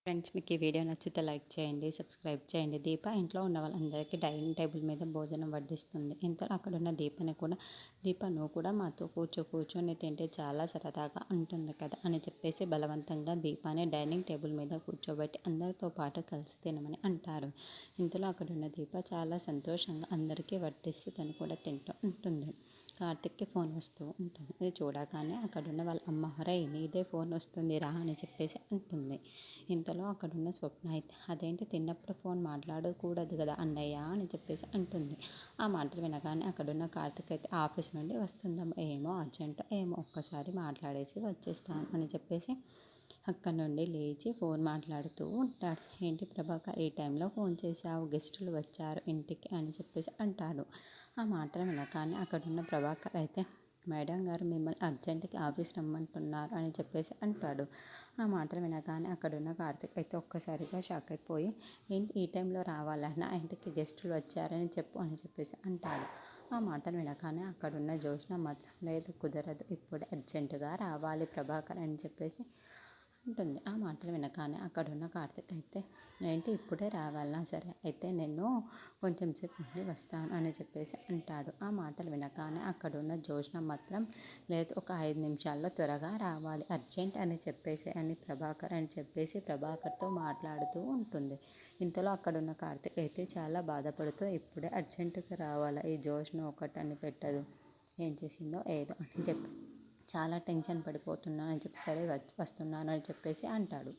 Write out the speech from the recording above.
Friends, మీకు ఈ video నచ్చితే లైక్ చేయండి, సబ్స్క్రైబ్ చేయండి. దీప ఇంట్లో ఉన్న వాళ్ళందరికీ డైనింగ్ టేబుల్ మీద భోజనం వడ్డిస్తుంది. ఇంతలో అక్కడున్న దీపని కూడా, దీప నువ్వు కూడా మాతో కూర్చొని తింటే చాలా సరదాగా ఉంటుంది కదా అని చెప్పేసి బలవంతంగా దీపాన్ని డైనింగ్ టేబుల్ మీద కూర్చోబెట్టి అందరితో పాటు కలిసి తినమని అంటారు. ఇంతలో అక్కడున్న దీప చాలా సంతోషంగా అందరికీ వడ్డిస్తూ తను కూడా తింటూ ఉంటుంది. కార్తిక్కి ఫోన్ వస్తూ ఉంటుంది. అది చూడగానే అక్కడున్న వాళ్ళ అమ్మ, "హరే, నీదే ఫోన్ వస్తుంది రా" అని చెప్పేసి అంటుంది. ఇంతలో అక్కడున్న స్వప్న అయితే, "అదేంటి, తిన్నప్పుడు ఫోన్ మాట్లాడకూడదు కదా అన్నయ్య" అని చెప్పేసి అంటుంది. ఆ మాటలు వినగానే అక్కడున్న కార్తిక్ అయితే, "ఆఫీస్ నుండి వస్తుందమ్మా, ఏమో అర్జెంట్, ఏమో ఒక్కసారి మాట్లాడేసి వచ్చేస్తాను" అని చెప్పేసి అక్కడి నుండి లేచి ఫోన్ మాట్లాడుతూ ఉంటాడు. "ఏంటి ప్రభాకర్, ఈ టైంలో ఫోన్ చేశావు, గెస్టులు వచ్చారు ఇంటికి" అని చెప్పేసి అంటాడు. ఆ మాటలు వినగానే అక్కడున్న ప్రభాకర్ అయితే, "మేడం గారు మిమ్మల్ని అర్జెంటుకి ఆఫీస్ రమ్మంటున్నారు" అని చెప్పేసి అంటాడు. ఆ మాటలు వినగానే అక్కడున్న కార్తిక్ అయితే ఒక్కసారిగా షాక్ అయిపోయి, "ఏంటి ఈ టైంలో రావాలా, నా ఇంటికి గెస్టులు వచ్చారని చెప్పు" అని చెప్పేసి అంటాడు. ఆ మాటలు వినగానే అక్కడున్న జ్యోత్స్న మాత్రం, "లేదు, కుదరదు, ఇప్పుడే అర్జెంటుగా రావాలి ప్రభాకర్" అని చెప్పేసి ఉంటుంది. ఆ మాటలు వినగానే అక్కడున్న కార్తిక్ అయితే, "ఏంటి ఇప్పుడే రావాలా, సరే అయితే నేను కొంచెం సేపు ఉండి వస్తాను" అని చెప్పేసి అంటాడు. ఆ మాటలు వినగానే అక్కడున్న జ్యోత్స్న మాత్రం, "లేదు, ఒక 5 నిమిషాల్లో త్వరగా రావాలి, అర్జెంట్" అని చెప్పేసి అని ప్రభాకర్ అని చెప్పేసి ప్రభాకర్తో మాట్లాడుతూ ఉంటుంది. ఇంతలో అక్కడున్న కార్తిక్ అయితే చాలా బాధపడుతూ, "ఇప్పుడే అర్జెంటుగా రావాలా, ఈ జ్యోత్స్న ఒకటని పెట్టదు, ఏం చేసిందో ఏదో" అని చెప్పి చాలా టెన్షన్ పడిపోతున్నాను అని చెప్పి, "సరే వస్తున్నాను" అని చెప్పేసి అంటాడు.